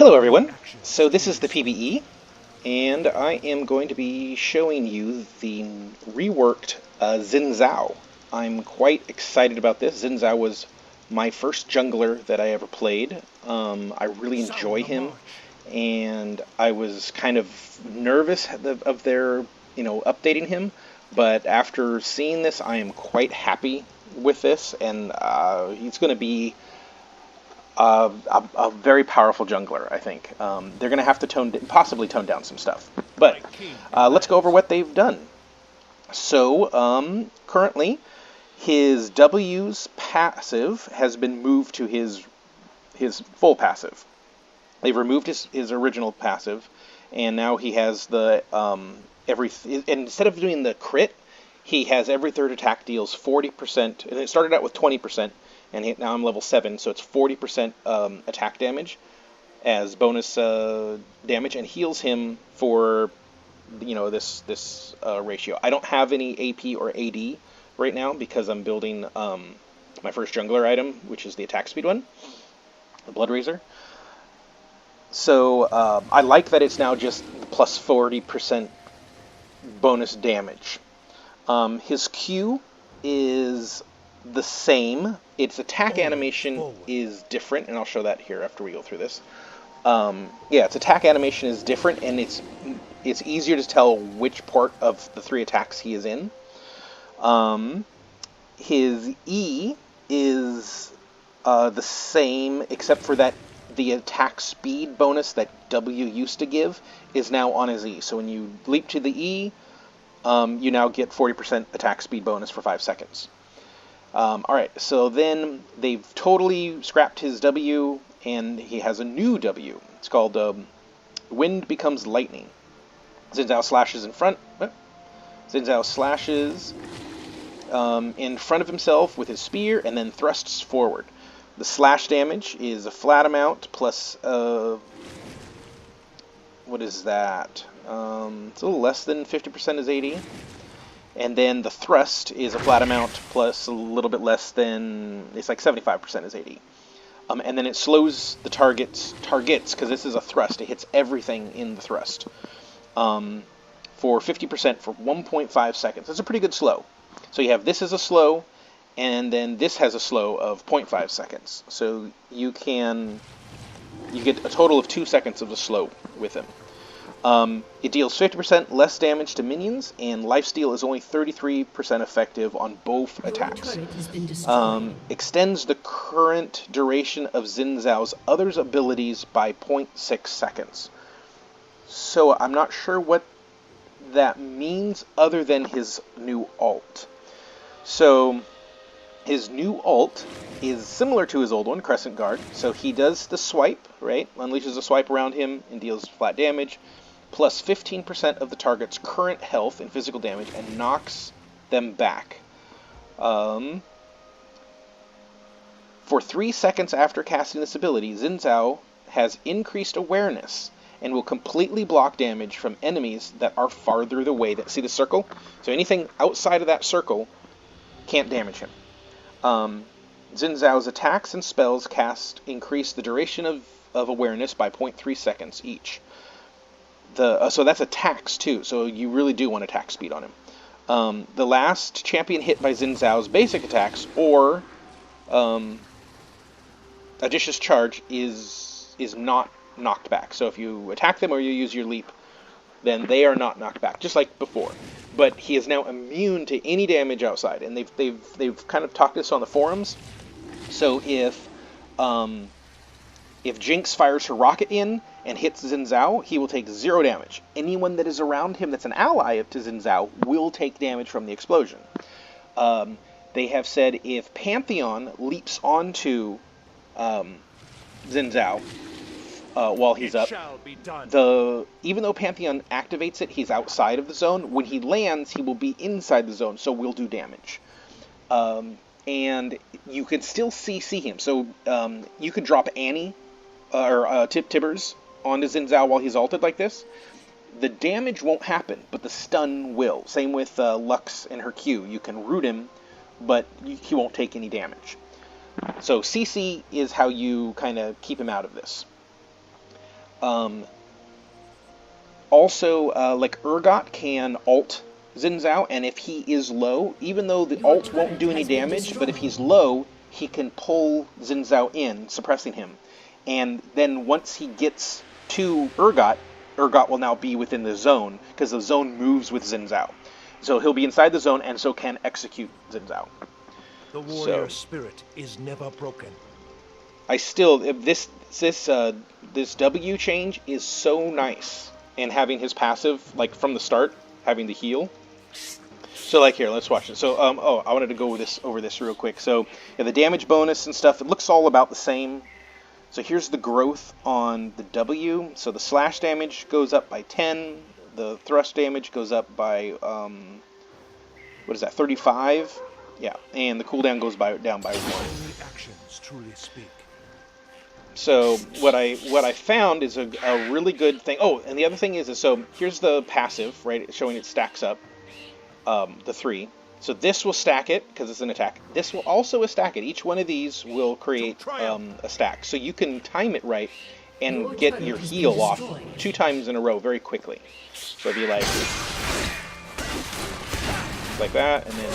Hello everyone, so this is the PBE, and I am going to be showing you the reworked Xin Zhao. I'm quite excited about this. Xin Zhao was my first jungler that I ever played. I really enjoy him, and I was kind of nervous of their, updating him, but after seeing this, I am quite happy with this, and he's going to be a very powerful jungler, I think. They're going to have to possibly tone down some stuff. But let's go over what they've done. So currently, his W's passive has been moved to his full passive. They've removed his original passive, and now he has the and instead of doing the crit, he has every third attack deals 40%, and it started out with 20%. And now I'm level 7, so it's 40% attack damage as bonus damage, and heals him for this ratio. I don't have any AP or AD right now because I'm building my first jungler item, which is the attack speed one, the Blood Razor. So I like that it's now just plus 40% bonus damage. His Q is the same. Its attack animation is different, and I'll show that here after we go through this. Its attack animation is different, and it's easier to tell which part of the 3 attacks he is in. His E is the same, except for that the attack speed bonus that W used to give is now on his E. So when you leap to the E, you now get 40% attack speed bonus for 5 seconds. Alright, so then they've totally scrapped his W, and he has a new W. It's called Wind Becomes Lightning. Xin Zhao slashes in front. Xin Zhao slashes in front of himself with his spear, and then thrusts forward. The slash damage is a flat amount plus, what is that? It's a little less than 50% is 80. And then the thrust is a flat amount plus a little bit less than, it's like 75% is 80. And then it slows the targets, because this is a thrust. It hits everything in the thrust for 50% for 1.5 seconds. That's a pretty good slow. So you have this as a slow, and then this has a slow of 0.5 seconds. So you get a total of 2 seconds of a slow with him. It deals 50% less damage to minions, and lifesteal is only 33% effective on both attacks. Extends the current duration of Xin Zhao's other abilities by 0.6 seconds. So I'm not sure what that means other than his new ult. So his new ult is similar to his old one, Crescent Guard. So he does the swipe, right? Unleashes a swipe around him and deals flat damage, plus 15% of the target's current health and physical damage, and knocks them back. For 3 seconds after casting this ability, Xin Zhao has increased awareness and will completely block damage from enemies that are farther away. See the circle? So anything outside of that circle can't damage him. Xin Zhao's attacks and spells cast increase the duration of awareness by 0.3 seconds each. So that's attacks too, so you really do want attack speed on him. The last champion hit by Xin Zhao's basic attacks or Audacious Charge is not knocked back. So if you attack them or you use your leap, then they are not knocked back, just like before. But he is now immune to any damage outside, and they've kind of talked this on the forums. So if Jinx fires her rocket in and hits Xin Zhao, he will take 0 damage. Anyone that is around him that's an ally to Xin Zhao will take damage from the explosion. They have said if Pantheon leaps onto Xin Zhao while he's up, even though Pantheon activates it, he's outside of the zone. When he lands, he will be inside the zone, so will do damage. And you could still see him. So you could drop Annie or Tibbers onto Xin Zhao while he's ulted like this. The damage won't happen, but the stun will. Same with Lux and her Q. You can root him, but he won't take any damage. So CC is how you kind of keep him out of this. Um, Also, like Urgot can ult Xin Zhao, and if he is low, even though the ult won't do any damage, but if he's low, he can pull Xin Zhao in, suppressing him. And then once he gets to Urgot, Urgot will now be within the zone, because the zone moves with Xin Zhao. So he'll be inside the zone, and so can execute Xin Zhao. The warrior spirit is never broken. I still, this W change is so nice. And having his passive, like from the start, having the heal. So like here, let's watch it. So, I wanted to go over this real quick. So, yeah, the damage bonus and stuff, it looks all about the same. So here's the growth on the W. So the slash damage goes up by 10. The thrust damage goes up by, 35? Yeah, and the cooldown goes down by 1. Actions truly speak. So what I found is a really good thing. Oh, and the other thing is so here's the passive, right, showing it stacks up, the 3. So this will stack it because it's an attack. This will also stack it. Each one of these will create a stack. So you can time it right and get your heal off 2 times in a row very quickly. So it'd be like that, and then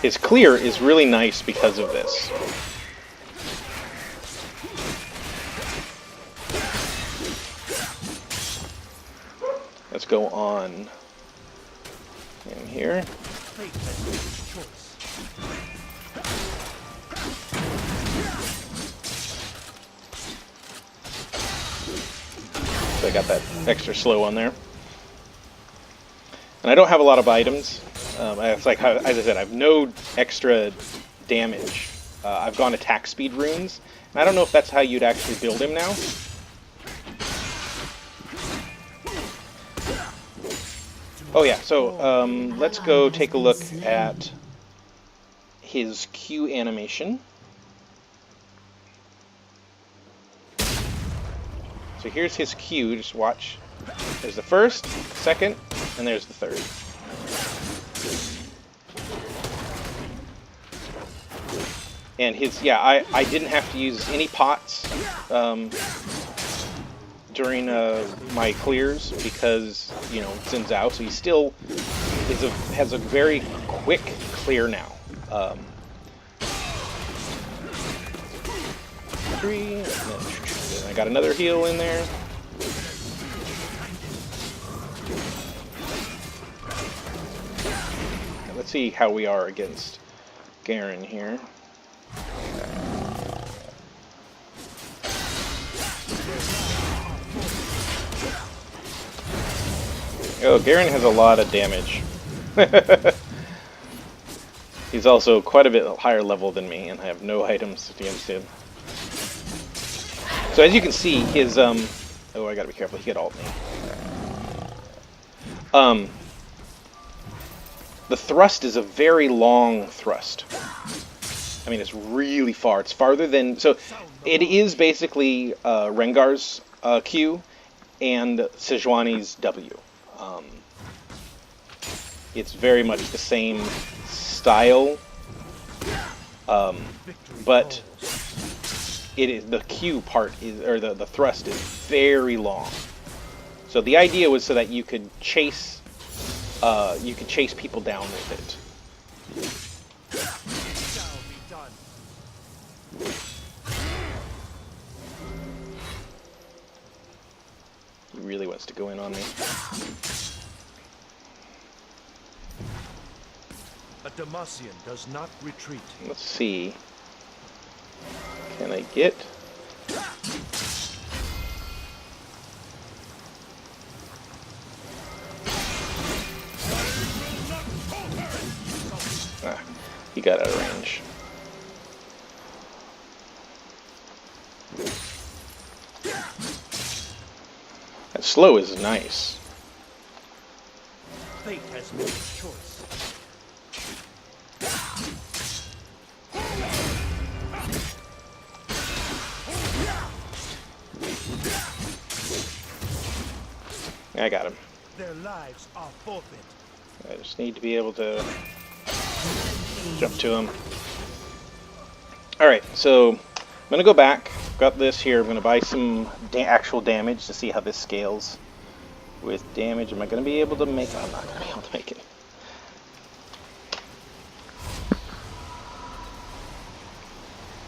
his clear is really nice because of this. Let's go on in here. So I got that extra slow on there. And I don't have a lot of items. It's like, as I said, I have no extra damage. I've gone attack speed runes. And I don't know if that's how you'd actually build him now. Oh yeah, so let's go take a look at his Q animation. So here's his Q, just watch. There's the first, second, and there's the third. And his, yeah, I didn't have to use any pots during my clears because, you know, Xin Zhao, so he still has a very quick clear now. 3, and then I got another heal in there. Now let's see how we are against Garen here. Oh, Garen has a lot of damage. He's also quite a bit higher level than me, and I have no items against him. So as you can see, his oh, I gotta be careful. He could ult me. The thrust is a very long thrust. I mean, it's really far. It's farther than, so it is basically Rengar's Q and Sejuani's W. It's very much the same style, but it is the Q part is, or the thrust is very long. So the idea was so that you could chase people down with it. He really wants to go in on me. A Demacian does not retreat. Let's see. Can I get? Ah, he got out of range. That slow is nice. Fate has made its choice. I got him. Their lives are forfeit. I just need to be able to jump to him. Alright, so I'm going to go back got this here. I'm going to buy some actual damage to see how this scales with damage. Am I going to be able to make it? I'm not going to be able to make it.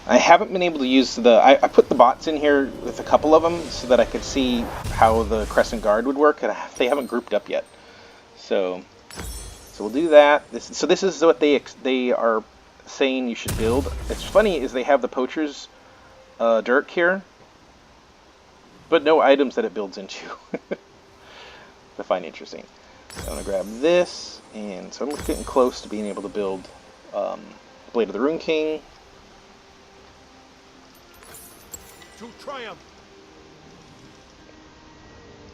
I haven't been able to use the... I put the bots in here with a couple of them so that I could see how the Crescent Guard would work, and they haven't grouped up yet. So we'll do that. So this is what they are saying you should build. It's funny is they have the Poacher's Dirk here, but no items that it builds into. I find interesting. So I'm going to grab this, and so I'm getting close to being able to build Blade of the Rune King. To triumph.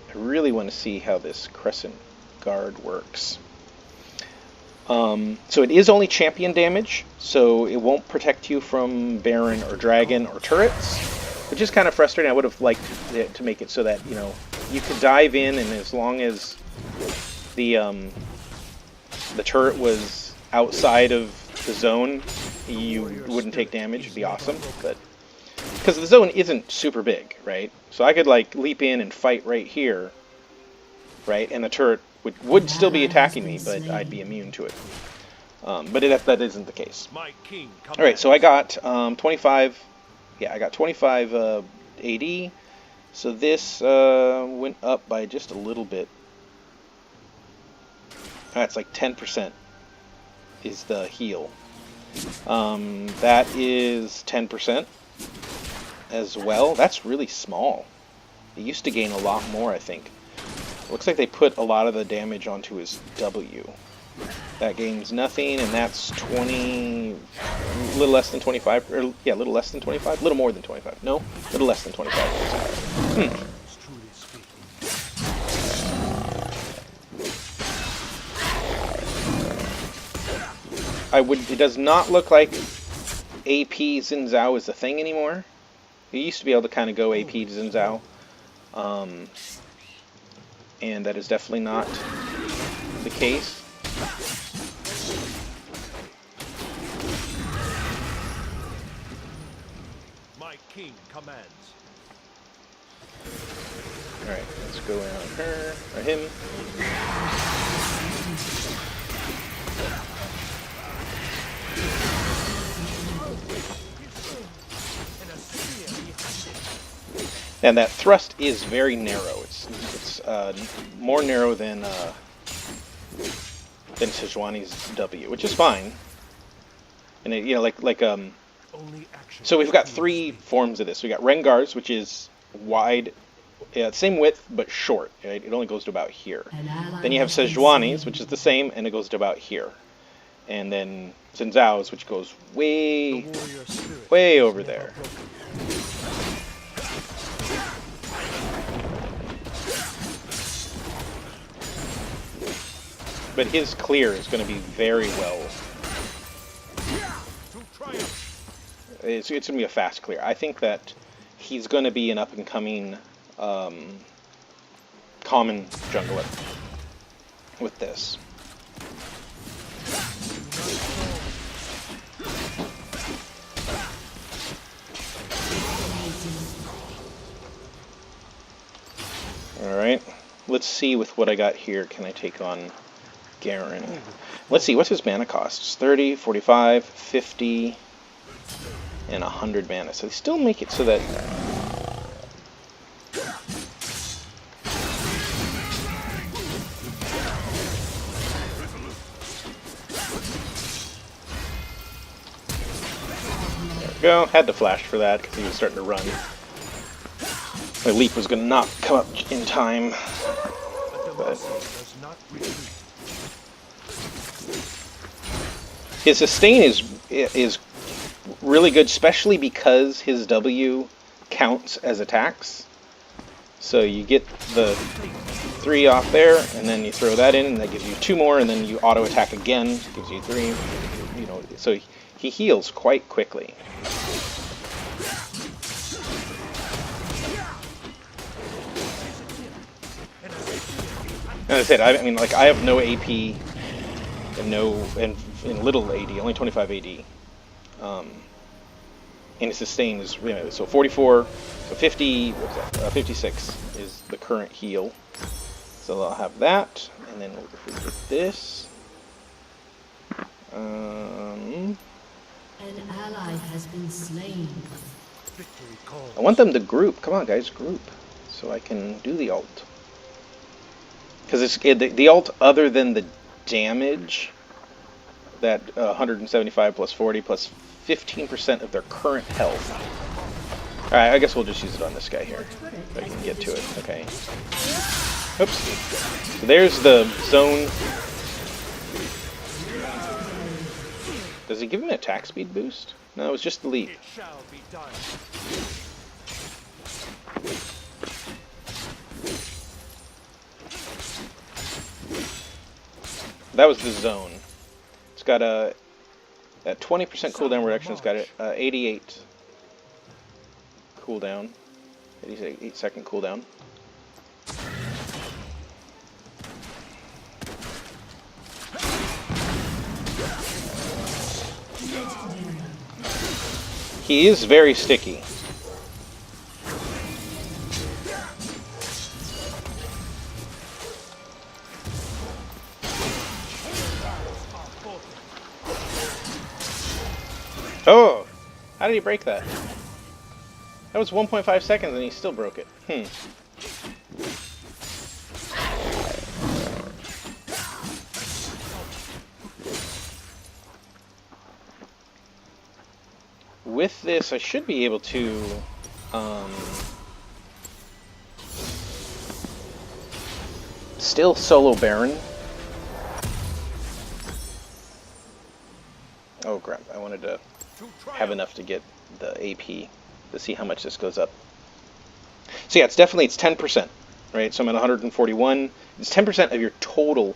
I really want to see how this Crescent Guard works. So it is only champion damage, so it won't protect you from Baron or Dragon or turrets, which is kind of frustrating. I would have liked it to make it so that, you know, you could dive in, and as long as the turret was outside of the zone, you wouldn't take damage. It'd be awesome, but because the zone isn't super big, right? So I could like leap in and fight right here, right? And the turret would still be attacking me, but I'd be immune to it. But that isn't the case. All right, so I got 25. Yeah, I got 25 AD. So this went up by just a little bit. That's like 10% is the heal. That is 10% as well. That's really small. It used to gain a lot more, I think. Looks like they put a lot of the damage onto his W. That gains nothing, and that's 20, a little less than 25, or yeah, a little less than 25, a little more than 25. No, a little less than 25. It does not look like AP Xin Zhao is the thing anymore. You used to be able to kind of go AP to Xin Zhao. And that is definitely not the case. My king commands. Alright, let's go in on her, or him. And that thrust is very narrow. It's more narrow than Sejuani's W, which is fine. And it, you know, so we've got three forms of this. We got Rengar's, which is wide, same width but short. Right? It only goes to about here. Then you have Sejuani's, which is the same, and it goes to about here. And then Xin Zhao's, which goes way over there. But his clear is going to be very well. It's going to be a fast clear. I think that he's going to be an up-and-coming common jungler with this. Alright, let's see with what I got here. Can I take on Garen? Let's see, what's his mana cost? It's 30, 45, 50, and 100 mana. So they still make it so that... There we go. Had to flash for that because he was starting to run. My leap was going to not come up in time. But his sustain is really good, especially because his W counts as attacks. So you get the 3 off there, and then you throw that in, and that gives you 2 more, and then you auto attack again, gives you 3. You know, so he heals quite quickly. As I said, I mean, like, I have no AP and little AD, only 25 AD. and his sustain is, so 44, so 50, what's that? 56 is the current heal. So I'll have that, and then if we get this, An ally has been slain. I want them to group. Come on, guys, group, so I can do the ult. Because the ult, other than the damage, that 175 plus 40 plus 15% of their current health. All right, I guess we'll just use it on this guy here. If I can get to it. Okay. Oops. So there's the zone. Does he give him an attack speed boost? No, it was just the leap. It shall be done. That was the zone. It's got a 20% cooldown reduction. It's got a 88 cooldown, 8-second cooldown. He is very sticky. Oh! How did he break that? That was 1.5 seconds and he still broke it. With this, I should be able to still solo Baron. Oh crap, I wanted to have enough to get the AP to see how much this goes up. So yeah, it's 10%, right? So I'm at 141. It's 10% of your total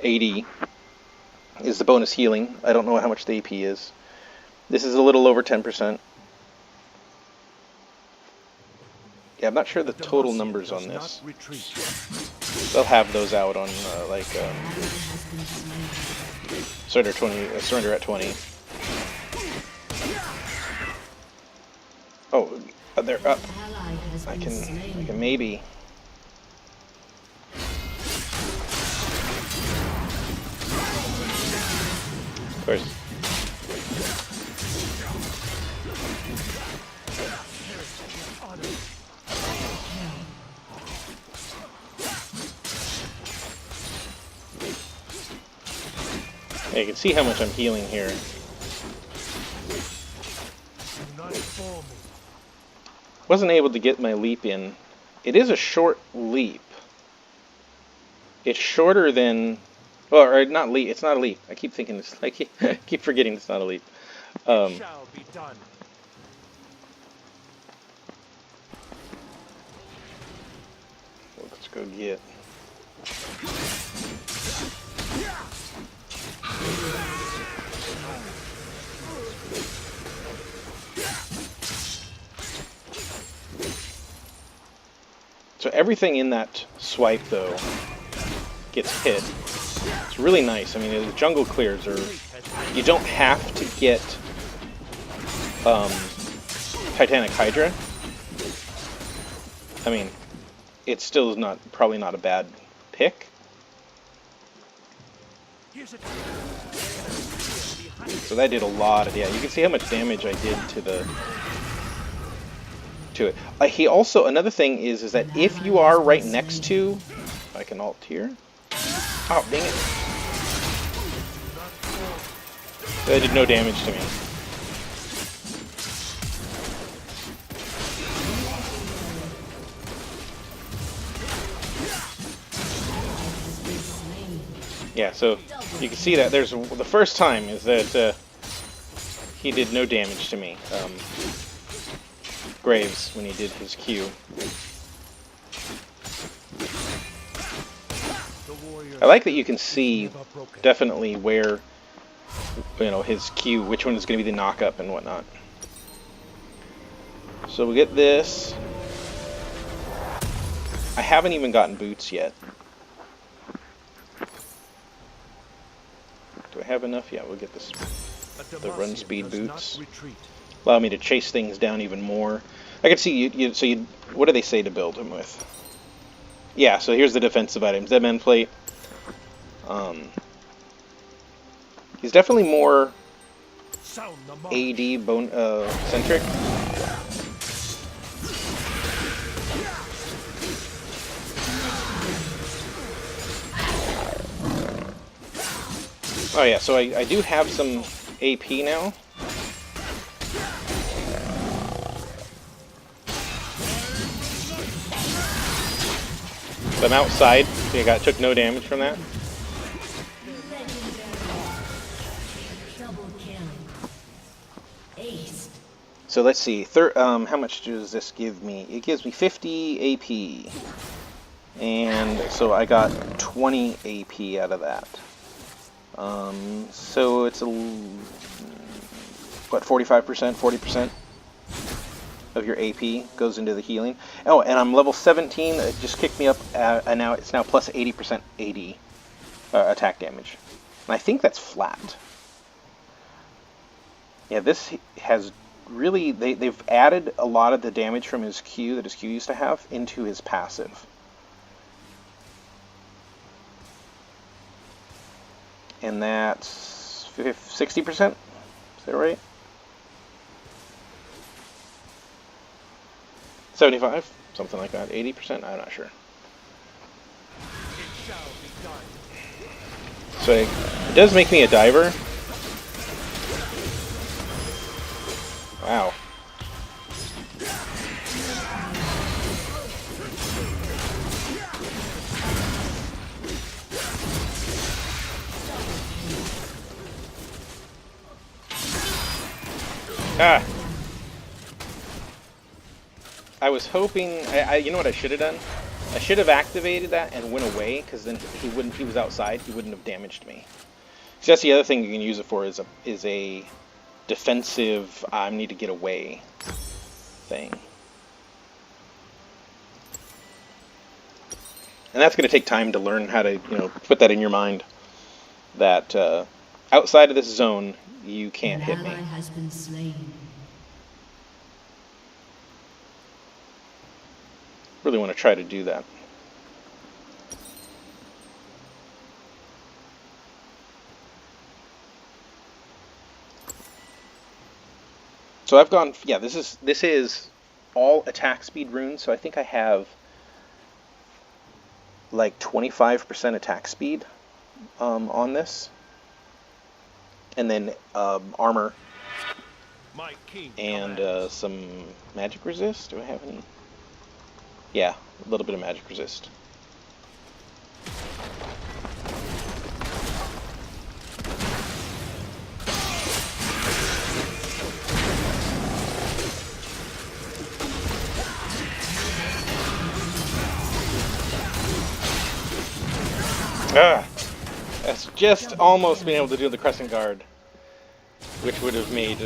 AD is the bonus healing. I don't know how much the AP is. This is a little over 10%. Yeah, I'm not sure the total numbers on this. They'll have those out on surrender at 20. Oh, they're up. I can maybe. Of course. Yeah, you can see how much I'm healing here. Wasn't able to get my leap in. It is a short leap. It's shorter than, well, or not leap. It's not a leap. I keep thinking it's like I keep forgetting it's not a leap. It shall be done. Let's go get. So everything in that swipe, though, gets hit. It's really nice. I mean, the jungle clears are... You don't have to get Titanic Hydra. I mean, it still is probably not a bad pick. So that did a lot of... Yeah, you can see how much damage I did to it. He also, another thing is that if you are right next to, if I can ult here. Oh, dang it. That did no damage to me. Yeah, so you can see that there's the first time is that he did no damage to me. Graves when he did his Q. I like that you can see definitely where, his Q, which one is going to be the knock-up and whatnot. So we get this. I haven't even gotten boots yet. Do I have enough? Yeah, we'll get this. The run speed boots. allow me to chase things down even more. I can see you. What do they say to build him with? Yeah. So here's the defensive items. Deadman plate. He's definitely more AD bone centric. Oh yeah, so I do have some AP now. So I'm outside. I took no damage from that. So let's see. How much does this give me? It gives me 50 AP, and so I got 20 AP out of that. So it's what, 45%, 40% of your AP goes into the healing. Oh, and I'm level 17. It just kicked me up, and now it's plus 80% AD attack damage. And I think that's flat. Yeah, this has really they've added a lot of the damage from his Q that his Q used to have into his passive. And that's 60%? Is that right? 75? Something like that. 80%? I'm not sure. So it does make me a diver. Wow. Ah. I was hoping, you know what I should have done? I should have activated that and went away, because then he was outside, he wouldn't have damaged me. So that's the other thing you can use it for, is a defensive, I need to get away thing. And that's going to take time to learn how to, put that in your mind, that outside of this zone, you can't hit me. Has been slain. Really want to try to do that. So I've gone, yeah, this is all attack speed runes, so I think I have like 25% attack speed on this. And then armor and some magic resist. Do I have any? Yeah, a little bit of magic resist. Ah! That's just almost being able to do the Crescent Guard, which would have made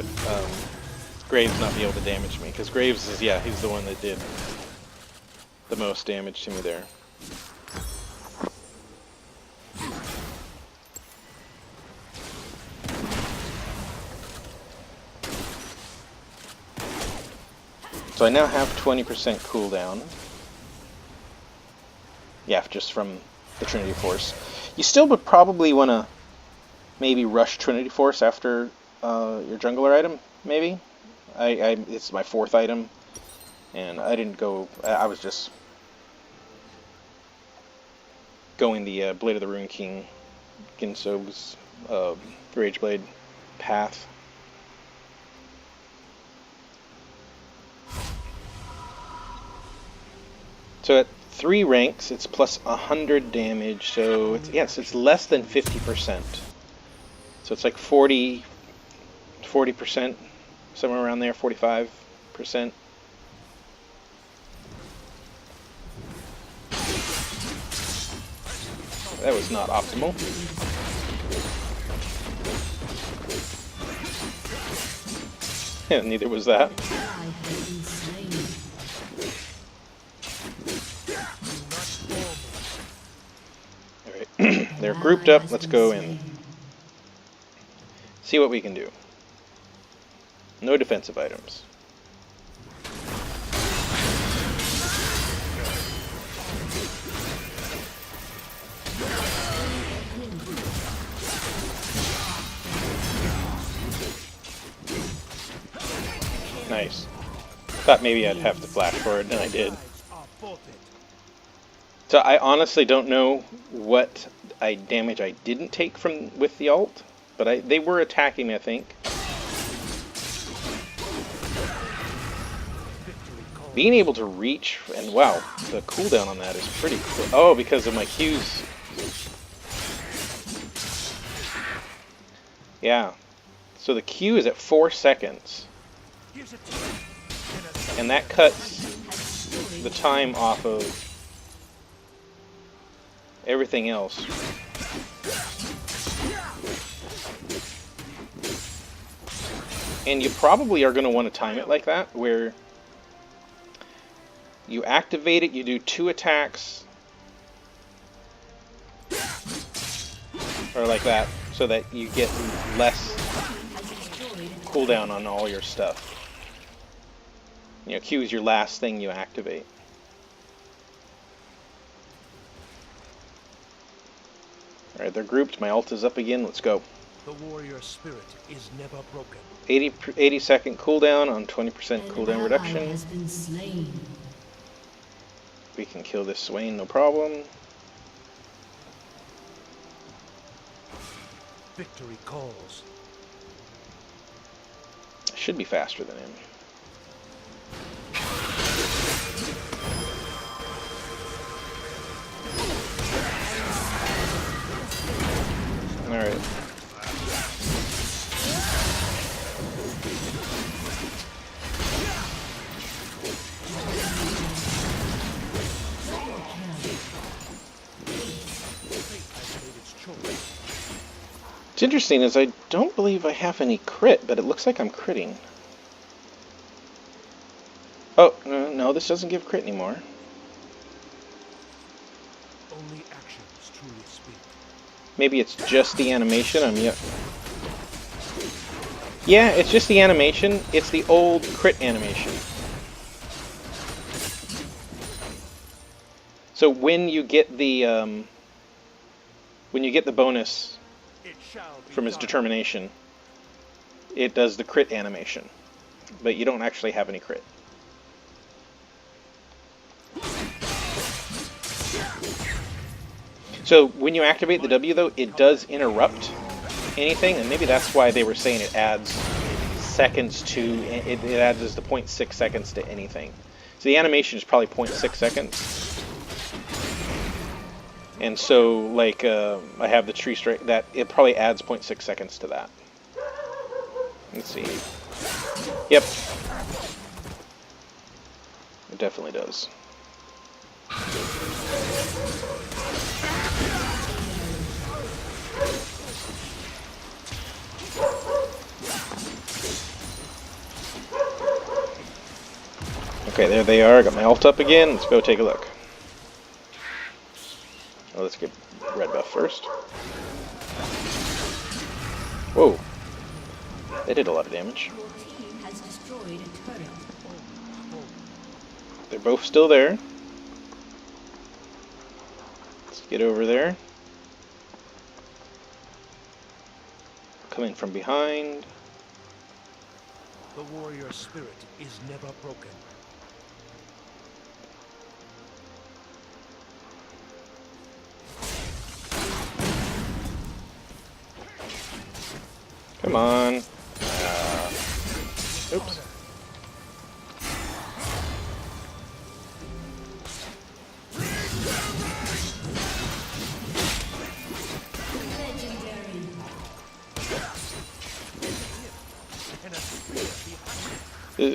Graves not be able to damage me, because Graves is, yeah, he's the one that did the most damage to me there. So I now have 20% cooldown. Yeah, just from the Trinity Force. You still would probably want to maybe rush Trinity Force after your jungler item, maybe? It's my 4th item, and I didn't go, I was just going the Blade of the Rune King, Ginso's Rageblade path. So at 3 ranks, it's plus 100 damage, so it's less than 50%. So it's like 40%, somewhere around there, 45%. That was not optimal. Yeah, neither was that. Alright, they're grouped up. Let's go in. See what we can do. No defensive items. Nice. Thought maybe I'd have to flash for it, and I did. So I honestly don't know what damage I didn't take from with the ult, but they were attacking me, I think. Being able to reach, and wow, the cooldown on that is pretty cool. Oh, because of my Qs. Yeah. So the Q is at 4 seconds. And that cuts the time off of everything else. And you probably are going to want to time it like that, where you activate it, you do 2 attacks, or like that, so that you get less cooldown on all your stuff. You know, Q is your last thing you activate. Alright, they're grouped. My ult is up again. Let's go. The warrior spirit is never broken. 80 second cooldown on 20% cooldown reduction. Has been slain. We can kill this Swain, no problem. Victory calls. I should be faster than him. Alright. What's interesting is I don't believe I have any crit, but it looks like I'm critting. Oh, no, this doesn't give crit anymore. Only actions truly speak. Maybe it's just the animation. Yeah, it's just the animation. It's the old crit animation. So when you get the bonus from his determination, it does the crit animation, but you don't actually have any crit. So when you activate the W, though, it does interrupt anything, and maybe that's why they were saying it adds seconds to, it adds the 0.6 seconds to anything. So the animation is probably 0.6 seconds. And so, like, I have the tree strike, that it probably adds 0.6 seconds to that. Let's see. Yep. It definitely does. Okay, there they are. I got my ult up again. Let's go take a look. Oh, let's get red buff first. Whoa. They did a lot of damage. Your team has destroyed a turret. They're both still there. Let's get over there. Coming from behind. The warrior spirit is never broken. Come on. Oops.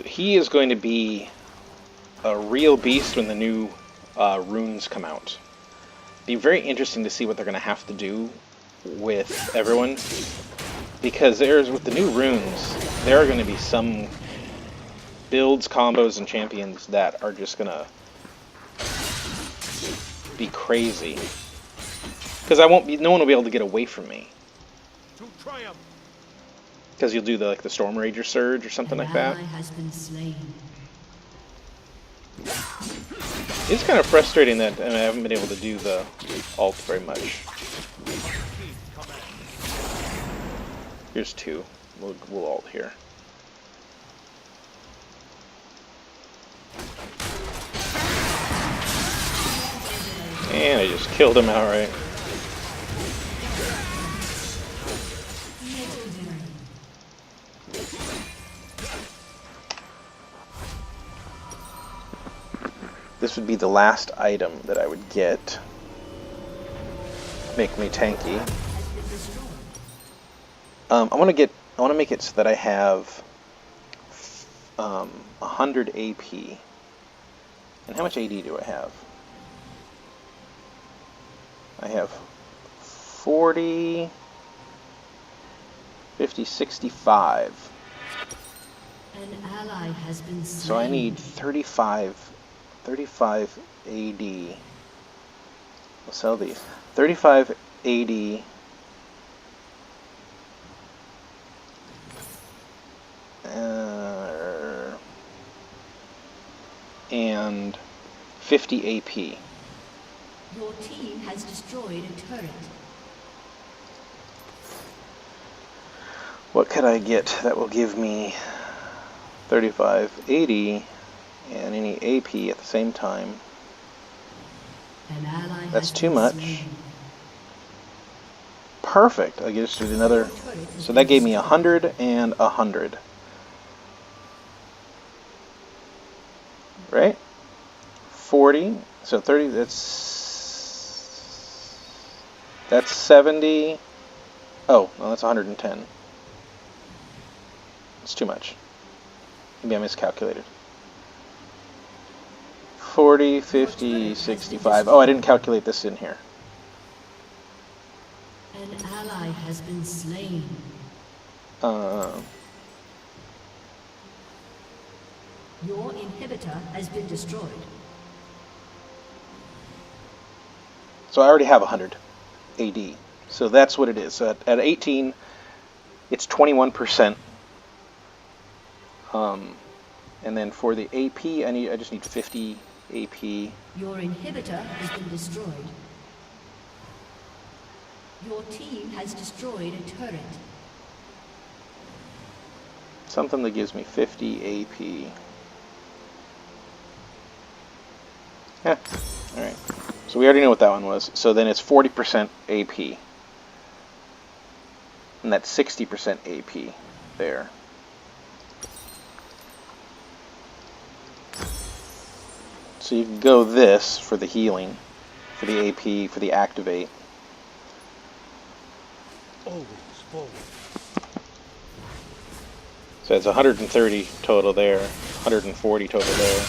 He is going to be a real beast when the new runes come out. Be very interesting to see what they're going to have to do with everyone, because with the new runes, there are going to be some builds, combos, and champions that are just going to be crazy. Because no one will be able to get away from me. To triumph. Because you'll do the Storm Rager Surge or something like that. An ally has been slain. It's kind of frustrating that I haven't been able to do the ult very much. Here's 2. We'll ult here. And I just killed him outright. This would be the last item that I would get. Make me tanky. I want to make it so that I have 100 AP. And how much AD do I have? I have 40, 50, 65. An ally has been slain. So I need 35 AD. We'll sell these. 35 AD. And 50 AP. Your team has destroyed a turret. What could I get that will give me 35 80 and any AP at the same time? An ally That's has too been much. slain. Perfect. I just did another. So that gave me 100 and 100. Right? 40. So 30. That's 70. Oh, no, that's 110. It's too much. Maybe I miscalculated. 40, 50, 65. Oh, I didn't calculate this in here. An ally has been slain. Your inhibitor has been destroyed. So I already have 100 AD. So that's what it is. So at 18, it's 21%. And then for the AP, I just need 50 AP. Your inhibitor has been destroyed. Your team has destroyed a turret. Something that gives me 50 AP. Yeah, alright. So we already know what that one was. So then it's 40% AP. And that's 60% AP there. So you can go this for the healing, for the AP, for the activate. Always forward. So it's 130 total there, 140 total there.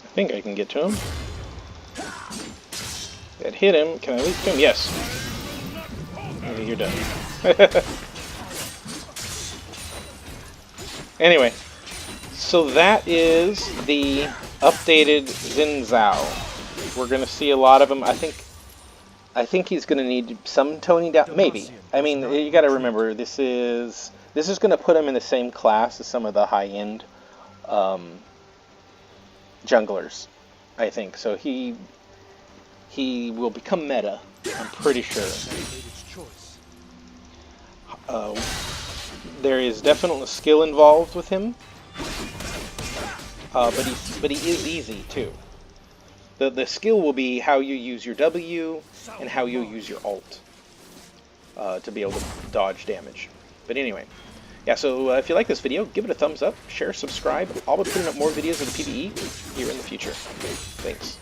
I think I can get to him. That hit him. Can I leap to him? Yes. Okay, you're done. Anyway, so that is the updated Xin Zhao. We're gonna see a lot of him. I think he's gonna need some toning down. Maybe. I mean, you got to remember this is gonna put him in the same class as some of the high-end junglers, I think. So he will become meta, I'm pretty sure. There is definitely skill involved with him, but he is easy too. The skill will be how you use your W and how you use your ult to be able to dodge damage. But anyway. Yeah, so if you like this video, give it a thumbs up, share, subscribe. I'll be putting up more videos of the PBE here in the future. Thanks.